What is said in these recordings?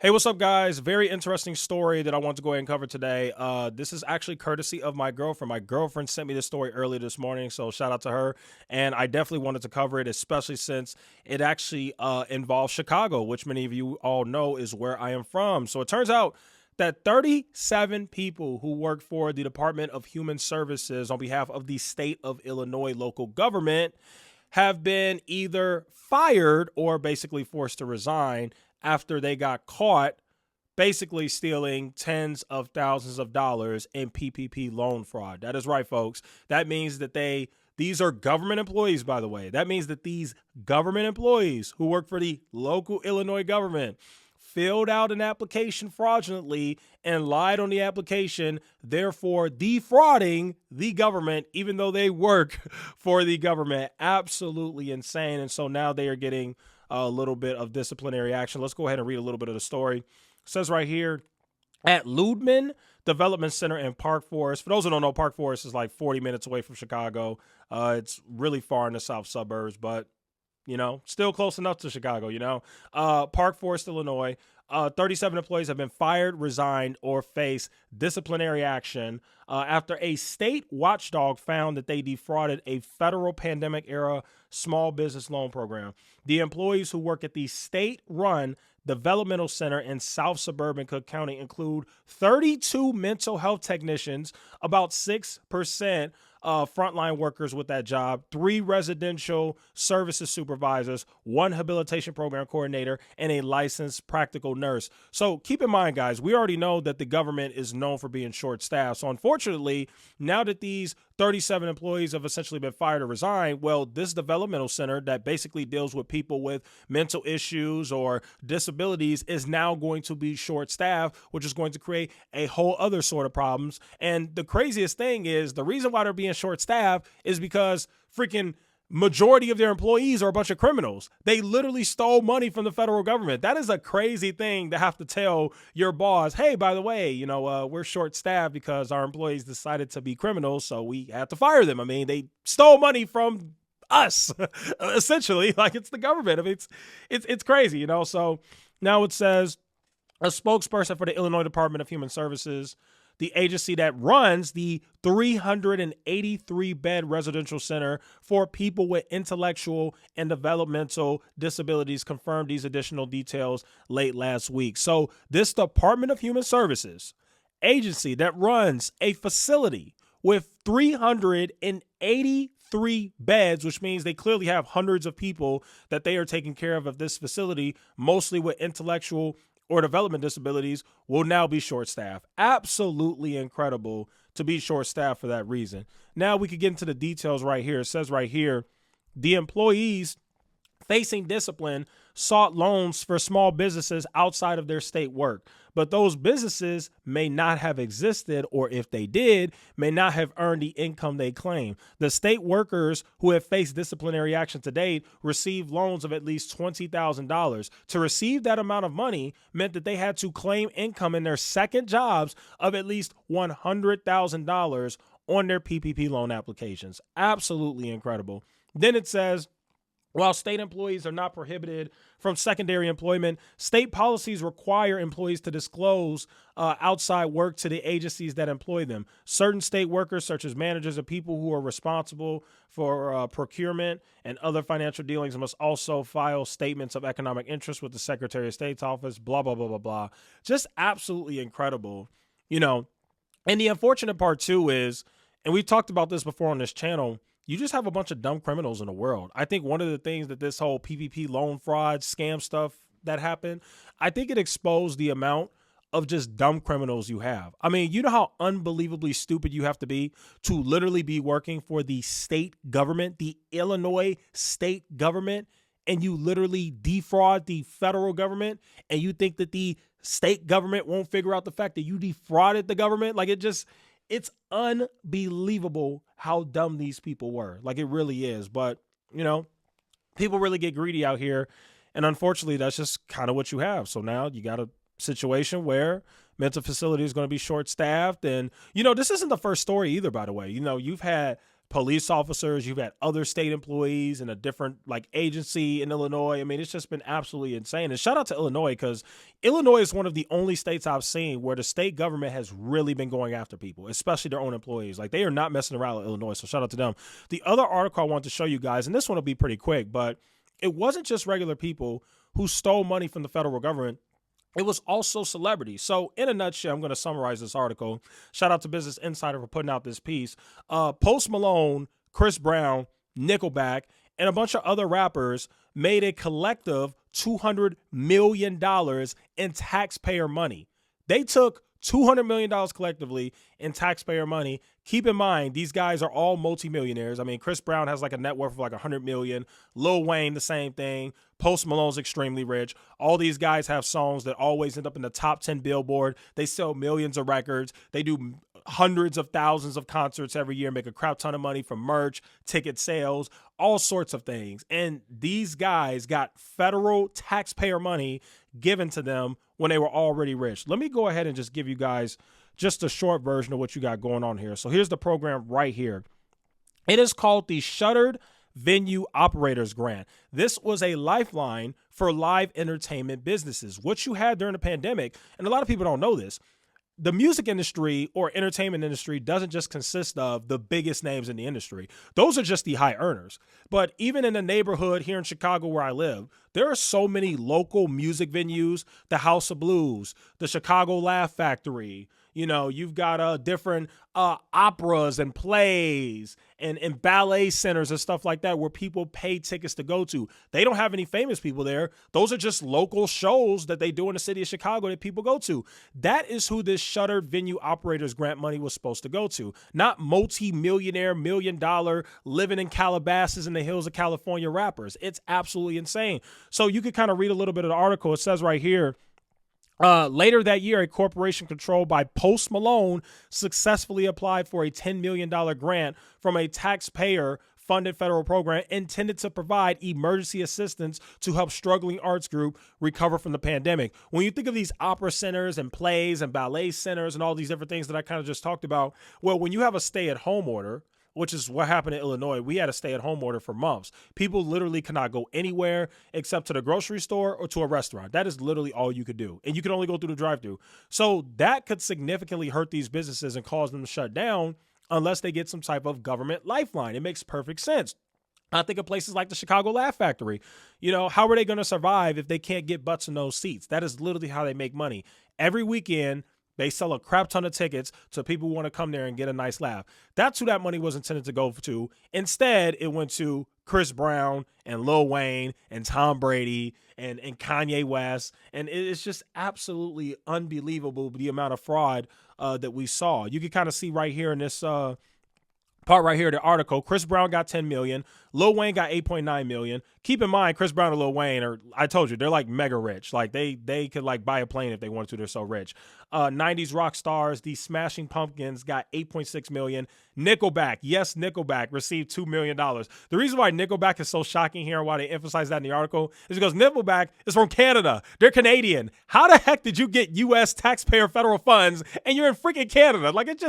Hey, what's up, guys? Very interesting story that I want to go ahead and cover today. This is actually courtesy of my girlfriend. My girlfriend sent me this story early this morning, so shout out to her. And I definitely wanted to cover it, especially since it actually involves Chicago, which many of you all know is where I am from. So it turns out that 37 people who work for the Department of Human Services on behalf of the state of Illinois local government have been either fired or basically forced to resign after they got caught basically stealing tens of thousands of dollars in PPP loan fraud. That is right, folks. That means that these are government employees, by the way. That means that these government employees who work for the local Illinois government filled out an application fraudulently and lied on the application, therefore defrauding the government, even though they work for the government. Absolutely insane. And so now they are getting a little bit of disciplinary action. Let's go ahead and read a little bit of the story. It says right here, at Ludman Development Center in Park Forest. For those who don't know, Park Forest is like 40 minutes away from Chicago. It's really far in the south suburbs, but still close enough to Chicago, Park Forest, Illinois. 37 employees have been fired, resigned, or face disciplinary action after a state watchdog found that they defrauded a federal pandemic-era small business loan program. The employees who work at the state-run developmental center in South Suburban Cook County include 32 mental health technicians, about 6% frontline workers with that job, 3 residential services supervisors, 1 habilitation program coordinator, and a licensed practical nurse. So keep in mind, guys, we already know that the government is known for being short-staffed. So unfortunately, now that these 37 employees have essentially been fired or resigned, well, this developmental center that basically deals with people with mental issues or disabilities is now going to be short-staffed, which is going to create a whole other sort of problems. And the craziest thing is the reason why they're being short-staffed is because freaking majority of their employees are a bunch of criminals. They literally stole money from the federal government. That is a crazy thing to have to tell your boss, hey, by the way, we're short-staffed because our employees decided to be criminals, so we had to fire them. I mean, they stole money from us, essentially, like it's the government. I mean, it's crazy, So now it says a spokesperson for the Illinois Department of Human Services, the agency that runs the 383-bed residential center for people with intellectual and developmental disabilities, confirmed these additional details late last week. So this Department of Human Services agency that runs a facility with 383 beds, which means they clearly have hundreds of people that they are taking care of this facility, mostly with intellectual or development disabilities, will now be short-staffed. Absolutely incredible to be short-staffed for that reason. Now we could get into the details right here. It says right here, the employees facing discipline sought loans for small businesses outside of their state work, but those businesses may not have existed, or if they did, may not have earned the income they claim. The state workers who have faced disciplinary action to date received loans of at least $20,000. To receive that amount of money meant that they had to claim income in their second jobs of at least $100,000 on their PPP loan applications. Absolutely incredible. Then it says, while state employees are not prohibited from secondary employment, state policies require employees to disclose outside work to the agencies that employ them. Certain state workers, such as managers and people who are responsible for procurement and other financial dealings, must also file statements of economic interest with the Secretary of State's office, blah, blah, blah, blah, blah. Just absolutely incredible, And the unfortunate part, too, is, and we've talked about this before on this channel, you just have a bunch of dumb criminals in the world. I think one of the things that this whole PPP loan fraud scam stuff that happened, I think it exposed the amount of just dumb criminals you have. I mean, you know how unbelievably stupid you have to be to literally be working for the state government, the Illinois state government, and you literally defraud the federal government, and you think that the state government won't figure out the fact that you defrauded the government? Like, it's unbelievable how dumb these people were. Like, it really is. But, people really get greedy out here. And unfortunately, that's just kind of what you have. So now you got a situation where mental facility is going to be short-staffed. And, this isn't the first story either, by the way. You've had police officers, you've had other state employees in a different like agency in Illinois. I mean, it's just been absolutely insane. And shout out to Illinois, because Illinois is one of the only states I've seen where the state government has really been going after people, especially their own employees. Like, they are not messing around with Illinois. So shout out to them. The other article I want to show you guys, and this one will be pretty quick, but it wasn't just regular people who stole money from the federal government. It was also celebrities. So in a nutshell, I'm going to summarize this article. Shout out to Business Insider for putting out this piece. Post Malone, Chris Brown, Nickelback, and a bunch of other rappers made a collective $200 million in taxpayer money. They took $200 million collectively in taxpayer money. Keep in mind, these guys are all multimillionaires. I mean, Chris Brown has like a net worth of like $100 million. Lil Wayne, the same thing. Post Malone's extremely rich. All these guys have songs that always end up in the top 10 Billboard. They sell millions of records. They do hundreds of thousands of concerts every year, make a crap ton of money from merch, ticket sales, all sorts of things. And these guys got federal taxpayer money given to them when they were already rich. Let me go ahead and just give you guys just a short version of what you got going on here. So here's the program right here. It is called the Shuttered Venue Operators Grant. This was a lifeline for live entertainment businesses. What you had during the pandemic, and a lot of people don't know this, the music industry or entertainment industry doesn't just consist of the biggest names in the industry. Those are just the high earners. But even in the neighborhood here in Chicago where I live, there are so many local music venues, the House of Blues, the Chicago Laugh Factory. You know, you've got different operas and plays and ballet centers and stuff like that where people pay tickets to go to. They don't have any famous people there. Those are just local shows that they do in the city of Chicago that people go to. That is who this Shuttered Venue Operators Grant money was supposed to go to. Not multi-millionaire, $1 million, living in Calabasas in the hills of California rappers. It's absolutely insane. So you could kind of read a little bit of the article. It says right here, later that year, a corporation controlled by Post Malone successfully applied for a $10 million grant from a taxpayer-funded federal program intended to provide emergency assistance to help struggling arts group recover from the pandemic. When you think of these opera centers and plays and ballet centers and all these different things that I kind of just talked about, well, when you have a stay-at-home order, which is what happened in Illinois. We had a stay-at-home order for months. People literally cannot go anywhere except to the grocery store or to a restaurant. That is literally all you could do. And you can only go through the drive-thru. So that could significantly hurt these businesses and cause them to shut down unless they get some type of government lifeline. It makes perfect sense. I think of places like the Chicago Laugh Factory. You know, how are they going to survive if they can't get butts in those seats? That is literally how they make money. Every weekend, they sell a crap ton of tickets to people who want to come there and get a nice laugh. That's who that money was intended to go to. Instead, it went to Chris Brown and Lil Wayne and Tom Brady and Kanye West. And it's just absolutely unbelievable the amount of fraud that we saw. You can kind of see right here in this part right here, the article. Chris Brown got $10 million. Lil Wayne got $8.9 million. Keep in mind, Chris Brown and Lil Wayne are, I told you, they're like mega rich. Like they could like buy a plane if they wanted to. They're so rich. 90s rock stars, the Smashing Pumpkins got $8.6 million. Nickelback, yes, Nickelback received $2 million. The reason why Nickelback is so shocking here and why they emphasize that in the article is because Nickelback is from Canada. They're Canadian. How the heck did you get U.S. taxpayer federal funds and you're in freaking Canada? Like it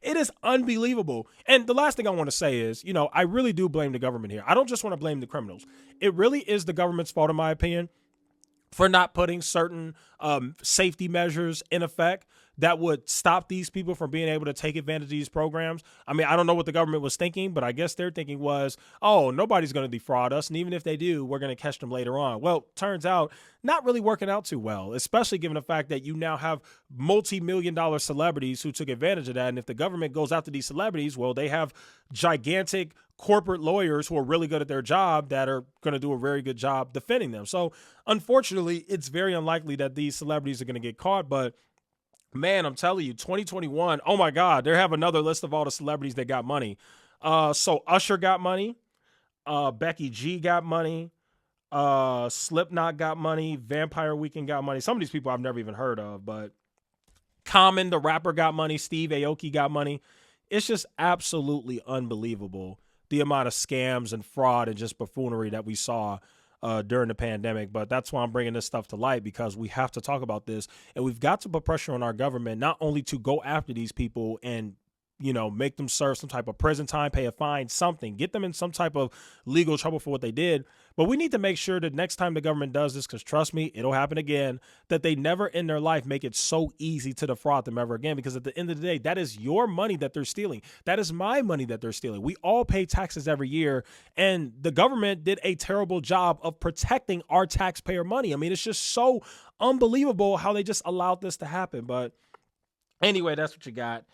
is unbelievable. And the last thing I want to say is, you know, I really do blame the government here. I don't just want to blame the criminals. It really is the government's fault, in my opinion, for not putting certain safety measures in effect that would stop these people from being able to take advantage of these programs. I mean, I don't know what the government was thinking, but I guess their thinking was, oh, nobody's going to defraud us. And even if they do, we're going to catch them later on. Well, turns out not really working out too well, especially given the fact that you now have multi-million-dollar celebrities who took advantage of that. And if the government goes after these celebrities, well, they have gigantic corporate lawyers who are really good at their job that are going to do a very good job defending them. So unfortunately, it's very unlikely that these celebrities are going to get caught. But man, I'm telling you, 2021, oh my God, they have another list of all the celebrities that got money. So Usher got money. Becky G got money. Slipknot got money. Vampire Weekend got money. Some of these people I've never even heard of, but Common, the rapper, got money. Steve Aoki got money. It's just absolutely unbelievable the amount of scams and fraud and just buffoonery that we saw during the pandemic. But that's why I'm bringing this stuff to light, because we have to talk about this, and we've got to put pressure on our government, not only to go after these people and make them serve some type of prison time, pay a fine, something, get them in some type of legal trouble for what they did. But we need to make sure that next time the government does this, because trust me, it'll happen again, that they never in their life make it so easy to defraud them ever again. Because at the end of the day, that is your money that they're stealing. That is my money that they're stealing. We all pay taxes every year, and the government did a terrible job of protecting our taxpayer money. I mean, it's just so unbelievable how they just allowed this to happen. But anyway, that's what you got.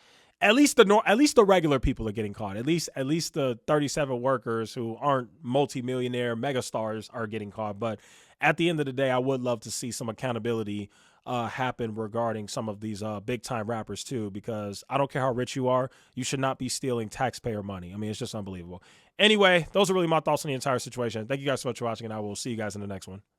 At least the regular people are getting caught. At least the 37 workers who aren't multimillionaire megastars are getting caught. But at the end of the day, I would love to see some accountability happen regarding some of these big time rappers too, because I don't care how rich you are, you should not be stealing taxpayer money. I mean, it's just unbelievable. Anyway, those are really my thoughts on the entire situation. Thank you guys so much for watching, and I will see you guys in the next one.